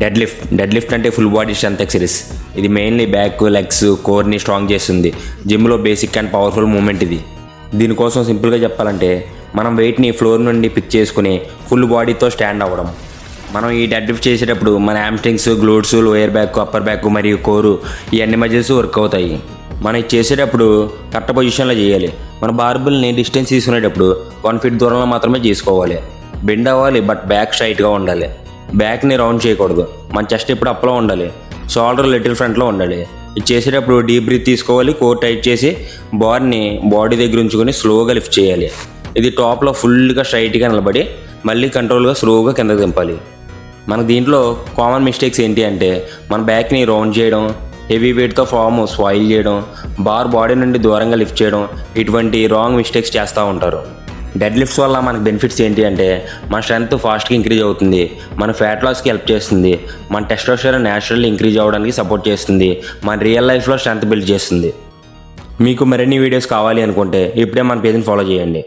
Dead lift అంటే full body strength exercise. ఇది mainly back, legs, కోర్ని strong చేస్తుంది. జిమ్లో బేసిక్ అండ్ పవర్ఫుల్ మూమెంట్ ఇది. దీనికోసం సింపుల్గా చెప్పాలంటే మనం వెయిట్ని ఫ్లోర్ నుండి పిక్ చేసుకుని ఫుల్ బాడీతో స్టాండ్ అవ్వడం. మనం ఈ డెడ్ లిఫ్ట్ చేసేటప్పుడు మన hamstrings, glutes, lower back, upper back మరియు కోరు ఈ అన్ని మజిల్స్ వర్క్ అవుతాయి. మనం ఇది చేసేటప్పుడు కరెక్ట్ పొజిషన్లో చేయాలి. మన బార్బుల్ని డిస్టెన్స్ తీసుకునేటప్పుడు 1 feet దూరంలో మాత్రమే చేసుకోవాలి. బెండ్ అవ్వాలి, బట్ బ్యాక్ స్ట్రైట్గా ఉండాలి. బ్యాక్ని రౌండ్ చేయకూడదు. మన చెస్ట్ ఎప్పుడు అప్లో ఉండాలి, షోల్డర్ లిటిల్ ఫ్రంట్లో ఉండాలి. ఇది చేసేటప్పుడు డీప్ బ్రీత్ తీసుకోవాలి. కోర్ టైట్ చేసి బాడీని బాడీ దగ్గర ఉంచుకొని స్లోగా లిఫ్ట్ చేయాలి. ఇది టాప్లో ఫుల్గా స్ట్రైట్గా నిలబడి మళ్ళీ కంట్రోల్గా స్లోగా కిందకి దింపాలి. మన దీంట్లో కామన్ మిస్టేక్స్ ఏంటి అంటే మన బ్యాక్ని రౌండ్ చేయడం, హెవీ వెయిట్తో ఫామ్ స్వాయిల్ చేయడం, బాడీ నుండి దూరంగా లిఫ్ట్ చేయడం, ఇటువంటి రాంగ్ మిస్టేక్స్ చేస్తూ ఉంటారు. డెడ్ లిఫ్ట్స్ వల్ల మనకు బెనిఫిట్స్ ఏంటి అంటే మన స్ట్రెంత్ ఫాస్ట్గా ఇంక్రీజ్ అవుతుంది, మన ఫ్యాట్ లాస్కి హెల్ప్ చేస్తుంది, మన టెస్టోస్టెరాన్ న్యాచురల్లీ ఇంక్రీజ్ అవ్వడానికి సపోర్ట్ చేస్తుంది, మన రియల్ లైఫ్లో స్ట్రెంత్ బిల్డ్ చేస్తుంది. మీకు మరిన్ని వీడియోస్ కావాలి అనుకుంటే ఇప్పుడే మన పేజ్ని ఫాలో చేయండి.